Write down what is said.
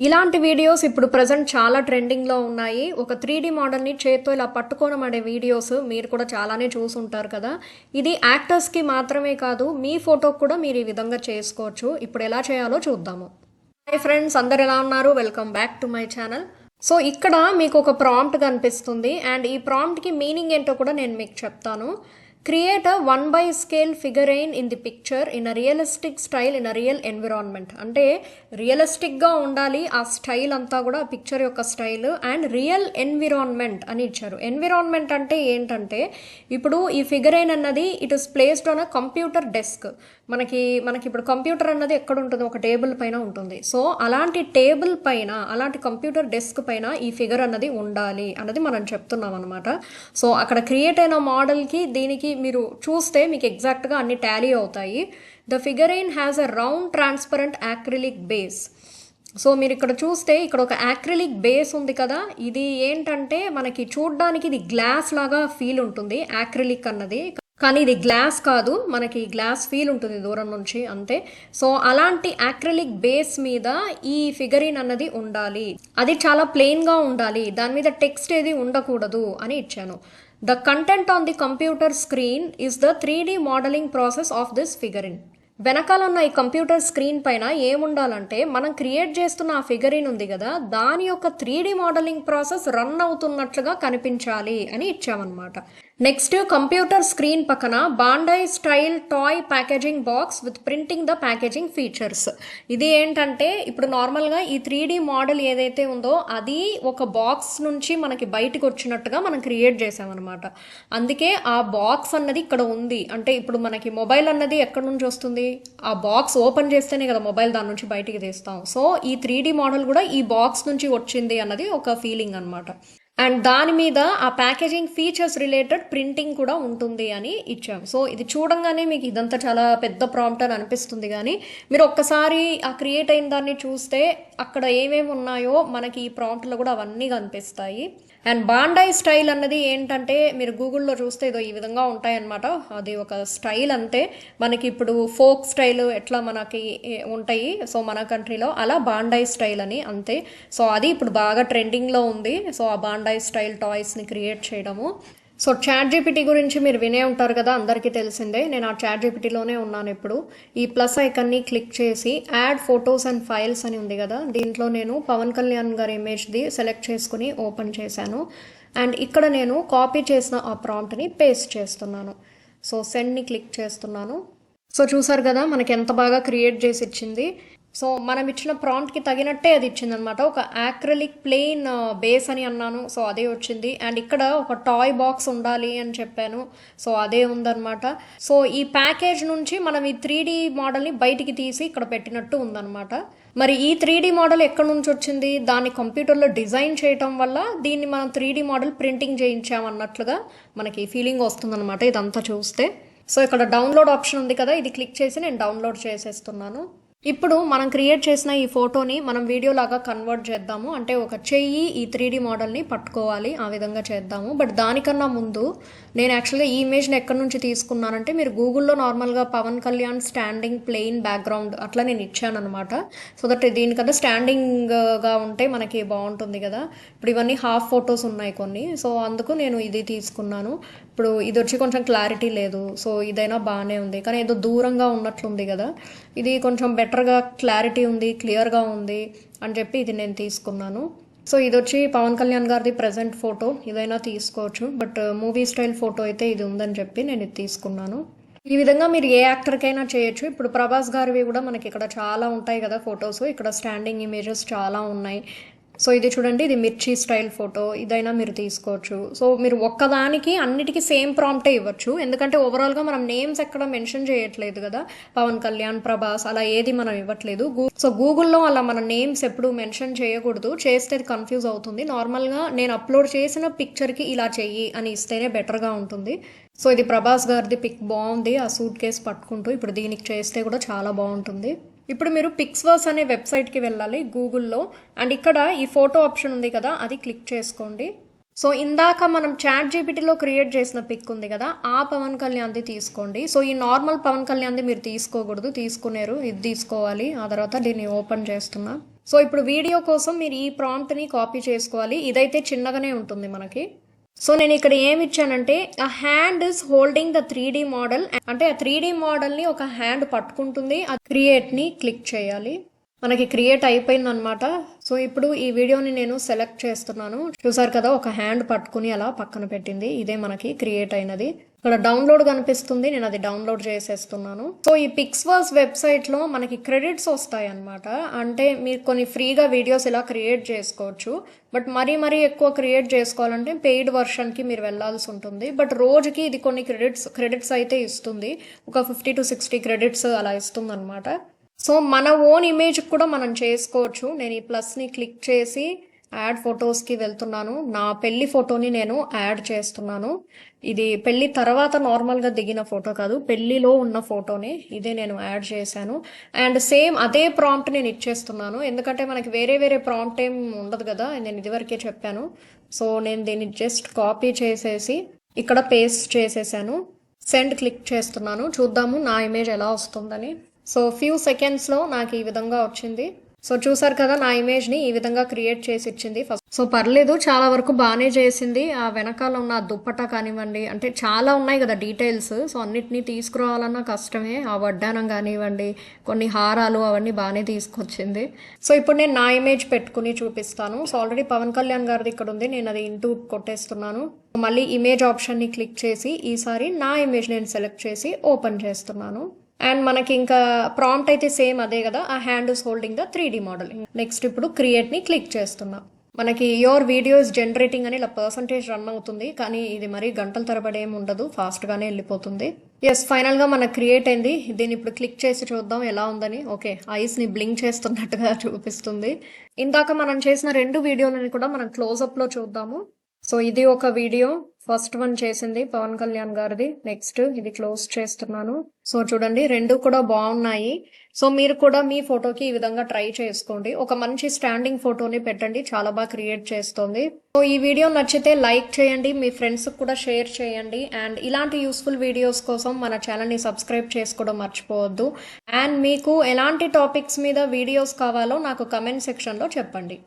ఇలాంటి వీడియోస్ ఇప్పుడు ప్రెజెంట్ చాలా ట్రెండింగ్లో ఉన్నాయి. ఒక 3D మోడల్ని చేత్తో ఇలా పట్టుకోవడం అనే వీడియోస్ మీరు కూడా చాలానే చూసుంటారు కదా. ఇది యాక్టర్స్కి మాత్రమే కాదు, మీ ఫోటోకి కూడా మీరు ఈ విధంగా చేసుకోవచ్చు. ఇప్పుడు ఎలా చేయాలో చూద్దాము. హాయ్ ఫ్రెండ్స్, అందరు ఎలా ఉన్నారు? Welcome back to my channel. So ఇక్కడ మీకు ఒక ప్రాంప్ట్ కనిపిస్తుంది అండ్ ఈ ప్రాంప్ట్కి మీనింగ్ ఏంటో కూడా నేను మీకు చెప్తాను. Create a 1/scale figurine in the picture in a realistic style in a real environment. అంటే రియలిస్టిక్గా ఉండాలి ఆ స్టైల్ అంతా కూడా, పిక్చర్ యొక్క స్టైల్ అండ్ రియల్ ఎన్విరాన్మెంట్ అని ఇచ్చారు. ఎన్విరాన్మెంట్ అంటే ఏంటంటే ఇప్పుడు ఈ ఫిగరైన్ అన్నది it is placed on a computer desk. మనకి ఇప్పుడు కంప్యూటర్ అన్నది ఎక్కడ ఉంటుంది? ఒక టేబుల్ పైన ఉంటుంది. సో అలాంటి టేబుల్ పైన, అలాంటి కంప్యూటర్ డెస్క్ పైన ఈ ఫిగర్ అన్నది ఉండాలి అన్నది మనం చెప్తున్నాం అనమాట. సో అక్కడ క్రియేట్ అయిన మోడల్కి దీనికి మీరు చూస్తే మీకు ఎగ్జాక్ట్గా అన్ని టాలీ అవుతాయి. The figurine has a round transparent acrylic base. So మీరు ఇక్కడ చూస్తే ఇక్కడ ఒక యాక్రిలిక్ బేస్ ఉంది కదా, ఇది ఏంటంటే మనకి చూడ్డానికి ఇది గ్లాస్ లాగా ఫీల్ ఉంటుంది యాక్రిలిక్ అన్నది, కానీ ఇది గ్లాస్ కాదు, మనకి గ్లాస్ ఫీల్ ఉంటుంది దూరం నుంచి అంతే. సో అలాంటి యాక్రిలిక్ బేస్ మీద ఈ ఫిగరిన్ అన్నది ఉండాలి, అది చాలా ప్లెయిన్గా ఉండాలి, దాని మీద టెక్స్ట్ ఏది ఉండకూడదు అని ఇచ్చాను. The content on the computer screen is the 3D modeling process of this figurine. వెనకాల ఉన్న ఈ కంప్యూటర్ స్క్రీన్ పైన ఏముండాలంటే మనం క్రియేట్ చేస్తున్న ఆ ఫిగరిన్ ఉంది కదా, దాని యొక్క 3D మోడలింగ్ ప్రాసెస్ రన్ అవుతున్నట్లుగా కనిపించాలి అని ఇచ్చామన్నమాట. నెక్స్ట్ కంప్యూటర్ స్క్రీన్ పక్కన Bandai style toy packaging box with printing the packaging features. ఇది ఏంటంటే ఇప్పుడు నార్మల్గా ఈ 3D మోడల్ ఏదైతే ఉందో అది ఒక బాక్స్ నుంచి మనకి బయటకు వచ్చినట్టుగా మనం క్రియేట్ చేసామన్నమాట. అందుకే ఆ బాక్స్ అన్నది ఇక్కడ ఉంది. అంటే ఇప్పుడు మనకి మొబైల్ అన్నది ఎక్కడి నుంచి వస్తుంది? ఆ బాక్స్ ఓపెన్ చేస్తేనే కదా మొబైల్ దాని నుంచి బయటికి తీస్తాం. సో ఈ 3D మోడల్ కూడా ఈ బాక్స్ నుంచి వచ్చింది అన్నది ఒక ఫీలింగ్ అనమాట. అండ్ దాని మీద ఆ ప్యాకేజింగ్ ఫీచర్స్ రిలేటెడ్ ప్రింటింగ్ కూడా ఉంటుంది అని ఇచ్చాం. సో ఇది చూడంగానే మీకు ఇదంతా చాలా పెద్ద ప్రాంప్ట్ అని అనిపిస్తుంది, కానీ మీరు ఒక్కసారి ఆ క్రియేట్ అయిన దాన్ని చూస్తే అక్కడ ఏమేమి ఉన్నాయో మనకి ఈ ప్రాంప్ట్లో కూడా అవన్నీ కనిపిస్తాయి. అండ్ బాండై స్టైల్ అన్నది ఏంటంటే మీరు గూగుల్లో చూస్తే ఏదో ఈ విధంగా ఉంటాయన్నమాట. అది ఒక స్టైల్ అంతే. మనకి ఇప్పుడు ఫోక్ స్టైల్ ఎట్లా మనకి ఉంటాయి, సో మన కంట్రీలో అలా బాండై స్టైల్ అని అంతే. సో అది ఇప్పుడు బాగా ట్రెండింగ్లో ఉంది. సో ఆ బాండై స్టైల్ టాయ్స్ని క్రియేట్ చేయడము. సో చాట్ జీపీటీ గురించి మీరు వినే ఉంటారు కదా, అందరికీ తెలిసిందే. నేను ఆ చాట్ జీపీటీలోనే ఉన్నాను ఇప్పుడు. ఈ ప్లస్ ఐకన్ని క్లిక్ చేసి యాడ్ ఫొటోస్ అండ్ ఫైల్స్ అని ఉంది కదా, దీంట్లో నేను పవన్ కళ్యాణ్ గారి ఇమేజ్ది సెలెక్ట్ చేసుకుని ఓపెన్ చేశాను. అండ్ ఇక్కడ నేను కాపీ చేసిన ఆ ప్రాంప్ట్ని పేస్ట్ చేస్తున్నాను. సో సెండ్ని క్లిక్ చేస్తున్నాను. సో చూసారు కదా మనకి ఎంత బాగా క్రియేట్ చేసి ఇచ్చింది. సో మనం ఇచ్చిన ప్రాంప్ట్కి తగినట్టే అది ఇచ్చిందనమాట. ఒక యాక్రిలిక్ ప్లెయిన్ బేస్ అని అన్నాను, సో అదే వచ్చింది. అండ్ ఇక్కడ ఒక టాయ్ బాక్స్ ఉండాలి అని చెప్పాను, సో అదే ఉందన్నమాట. సో ఈ ప్యాకేజ్ నుంచి మనం ఈ 3D మోడల్ని బయటికి తీసి ఇక్కడ పెట్టినట్టు ఉందన్నమాట. మరి ఈ 3D మోడల్ ఎక్కడి నుంచి వచ్చింది? దాన్ని కంప్యూటర్లో డిజైన్ చేయటం వల్ల దీన్ని మనం 3D మోడల్ ప్రింటింగ్ చేయించామన్నట్లుగా మనకి ఫీలింగ్ వస్తుందన్నమాట ఇదంతా చూస్తే. సో ఇక్కడ డౌన్లోడ్ ఆప్షన్ ఉంది కదా, ఇది క్లిక్ చేసి నేను డౌన్లోడ్ చేసేస్తున్నాను. ఇప్పుడు మనం క్రియేట్ చేసిన ఈ ఫోటోని మనం వీడియో లాగా కన్వర్ట్ చేద్దాము. అంటే ఒక చెయ్యి ఈ 3D మోడల్ని పట్టుకోవాలి, ఆ విధంగా చేద్దాము. బట్ దానికన్నా ముందు నేను యాక్చువల్గా ఈ ఇమేజ్ని ఎక్కడి నుంచి తీసుకున్నానంటే, మీరు గూగుల్లో నార్మల్గా Pawan Kalyan standing plain background అట్లా నేను ఇచ్చాను అనమాట. సో దట్ దీనికన్నా స్టాండింగ్గా ఉంటే మనకి బాగుంటుంది కదా. ఇప్పుడు ఇవన్నీ హాఫ్ ఫొటోస్ ఉన్నాయి కొన్ని, సో అందుకు నేను ఇది తీసుకున్నాను. ఇప్పుడు ఇది వచ్చి కొంచెం క్లారిటీ లేదు, సో ఇదైనా బాగానే ఉంది, కానీ ఏదో దూరంగా ఉన్నట్లుంది కదా. ఇది కొంచెం బెటర్గా క్లారిటీ ఉంది, క్లియర్గా ఉంది అని చెప్పి ఇది నేను తీసుకున్నాను. సో ఇది వచ్చి పవన్ కళ్యాణ్ గారిది ప్రజెంట్ ఫోటో, ఇదైనా తీసుకోవచ్చు, బట్ మూవీ స్టైల్ ఫోటో అయితే ఇది ఉందని చెప్పి నేను ఇది తీసుకున్నాను. ఈ విధంగా మీరు ఏ యాక్టర్కైనా చేయొచ్చు. ఇప్పుడు ప్రభాస్ గారివి కూడా మనకి ఇక్కడ చాలా ఉంటాయి కదా ఫొటోస్, ఇక్కడ స్టాండింగ్ ఇమేజెస్ చాలా ఉన్నాయి. సో ఇది చూడండి, ఇది మిర్చి స్టైల్ ఫోటో, ఇదైనా మీరు తీసుకోవచ్చు. సో మీరు ఒక్కదానికి అన్నిటికీ సేమ్ ప్రాంప్టే ఇవ్వచ్చు, ఎందుకంటే ఓవరాల్గా మనం నేమ్స్ ఎక్కడ మెన్షన్ చేయట్లేదు కదా, పవన్ కళ్యాణ్, ప్రభాస్ అలా ఏది మనం ఇవ్వట్లేదు. సో గూగుల్లో అలా మన నేమ్స్ ఎప్పుడు మెన్షన్ చేయకూడదు, చేస్తే కన్ఫ్యూజ్ అవుతుంది. నార్మల్గా నేను అప్లోడ్ చేసిన పిక్చర్కి ఇలా చెయ్యి అని ఇస్తేనే బెటర్గా ఉంటుంది. సో ఇది ప్రభాస్ గారిది పిక్ బాగుంది, ఆ సూట్ కేసు పట్టుకుంటూ. ఇప్పుడు దీనికి చేస్తే కూడా చాలా బాగుంటుంది. ఇప్పుడు మీరు పిక్స్వర్స్ అనే వెబ్సైట్కి వెళ్ళాలి గూగుల్లో. అండ్ ఇక్కడ ఈ ఫోటో ఆప్షన్ ఉంది కదా, అది క్లిక్ చేసుకోండి. సో ఇందాక మనం చాట్ జీపీటీలో క్రియేట్ చేసిన పిక్ ఉంది కదా, ఆ పవన్ కళ్యాణ్ది తీసుకోండి. సో ఈ నార్మల్ పవన్ కళ్యాణ్ది మీరు తీసుకోకూడదు, తీసుకునేరు ఇది తీసుకోవాలి. ఆ తర్వాత దీన్ని ఓపెన్ చేస్తున్నా. సో ఇప్పుడు వీడియో కోసం మీరు ఈ ప్రాంప్ట్ని కాపీ చేసుకోవాలి. ఇదైతే చిన్నగానే ఉంటుంది మనకి. సో నేను ఇక్కడ ఏమి ఇచ్చానంటే ఆ hand is holding the 3D model, అంటే ఆ 3D మోడల్ని ఒక హ్యాండ్ పట్టుకుంటుంది. ఆ క్రియేట్ని క్లిక్ చేయాలి. మనకి క్రియేట్ అయిపోయింది అనమాట. సో ఇప్పుడు ఈ వీడియోని నేను సెలెక్ట్ చేస్తున్నాను. చూసారు కదా, ఒక హ్యాండ్ పట్టుకుని అలా పక్కన పెట్టింది. ఇదే మనకి క్రియేట్ అయినది. ఇక్కడ డౌన్లోడ్ కనిపిస్తుంది, నేను అది డౌన్లోడ్ చేసేస్తున్నాను. సో ఈ పిక్స్వర్స్ వెబ్సైట్లో మనకి క్రెడిట్స్ వస్తాయి అనమాట. అంటే మీరు కొన్ని ఫ్రీగా వీడియోస్ ఇలా క్రియేట్ చేసుకోవచ్చు. బట్ మరీ ఎక్కువ క్రియేట్ చేసుకోవాలంటే పెయిడ్ వర్షన్కి మీరు వెళ్ళాల్సి ఉంటుంది. బట్ రోజుకి ఇది కొన్ని క్రెడిట్స్ అయితే ఇస్తుంది. ఒక 50 to 60 క్రెడిట్స్ అలా ఇస్తుంది అనమాట. సో మన ఓన్ ఇమేజ్ కూడా మనం చేసుకోవచ్చు. నేను ఈ ప్లస్ని క్లిక్ చేసి యాడ్ ఫొటోస్కి వెళ్తున్నాను. నా పెళ్లి ఫోటోని నేను యాడ్ చేస్తున్నాను. ఇది పెళ్లి తర్వాత నార్మల్గా దిగిన ఫోటో కాదు, పెళ్లిలో ఉన్న ఫోటోని ఇదే నేను యాడ్ చేశాను. అండ్ సేమ్ అదే ప్రాంప్ట్ నేను ఇచ్చేస్తున్నాను, ఎందుకంటే మనకి వేరే ప్రాంప్ట్ ఏం ఉండదు కదా, నేను ఇదివరకే చెప్పాను. సో నేను దీన్ని జస్ట్ కాపీ చేసేసి ఇక్కడ పేస్ట్ చేసేసాను. సెండ్ క్లిక్ చేస్తున్నాను. చూద్దాము నా ఇమేజ్ ఎలా వస్తుందని. సో ఫ్యూ సెకండ్స్లో నాకు ఈ విధంగా వచ్చింది. సో చూసారు కదా, నా ఇమేజ్ని ఈ విధంగా క్రియేట్ చేసి ఇచ్చింది ఫస్ట్. సో పర్లేదు, చాలా వరకు బాగానే చేసింది. ఆ వెనకాల ఉన్న దుప్పట్టా కానివ్వండి, అంటే చాలా ఉన్నాయి కదా డీటెయిల్స్. సో అన్నిటినీ తీసుకురావాలన్నా కష్టమే. ఆ వడ్డానం కానివ్వండి, కొన్ని హారాలు అవన్నీ బాగానే తీసుకొచ్చింది. సో ఇప్పుడు నేను నా ఇమేజ్ పెట్టుకుని చూపిస్తాను. సో ఆల్రెడీ పవన్ కళ్యాణ్ గారిది ఇక్కడ ఉంది, నేను అది ఇంటూ కొట్టేస్తున్నాను. మళ్ళీ ఇమేజ్ ఆప్షన్ని క్లిక్ చేసి ఈసారి నా ఇమేజ్ నేను సెలెక్ట్ చేసి ఓపెన్ చేస్తున్నాను. అండ్ మనకి ఇంకా ప్రాంప్ట్ అయితే సేమ్ అదే కదా, ఆ hand is holding the 3D model. Next ఇప్పుడు క్రియేట్ని క్లిక్ చేస్తున్నాం. మనకి యువర్ వీడియో ఇస్ జనరేటింగ్ అని ఇలా పర్సంటేజ్ రన్ అవుతుంది, కానీ ఇది మరీ గంటల తరబడి ఏమి ఉండదు, ఫాస్ట్గానే వెళ్ళిపోతుంది. ఎస్, ఫైనల్గా మనకు క్రియేట్ అయింది. దీన్ని ఇప్పుడు క్లిక్ చేసి చూద్దాం ఎలా ఉందని. ఓకే, ఐస్ని బ్లింక్ చేస్తున్నట్టుగా చూపిస్తుంది. ఇందాక మనం చేసిన 2 వీడియోలని కూడా మనం క్లోజప్లో చూద్దాము. సో ఇది ఒక వీడియో, ఫస్ట్ వన్ చేసింది పవన్ కళ్యాణ్ గారిది. నెక్స్ట్ ఇది క్లోజ్ చేస్తున్నాను. సో చూడండి, 2 కూడా బాగున్నాయి. సో మీరు కూడా మీ ఫోటోకి ఈ విధంగా ట్రై చేసుకోండి. ఒక మంచి స్టాండింగ్ ఫోటోని పెట్టండి, చాలా బాగా క్రియేట్ చేస్తుంది. సో ఈ వీడియో నచ్చితే లైక్ చేయండి, మీ ఫ్రెండ్స్కి కూడా షేర్ చేయండి. అండ్ ఇలాంటి యూస్ఫుల్ వీడియోస్ కోసం మన ఛానల్ని సబ్స్క్రైబ్ చేసుకోవడం మర్చిపోవద్దు. అండ్ మీకు ఎలాంటి టాపిక్స్ మీద వీడియోస్ కావాలో నాకు కమెంట్ సెక్షన్లో చెప్పండి.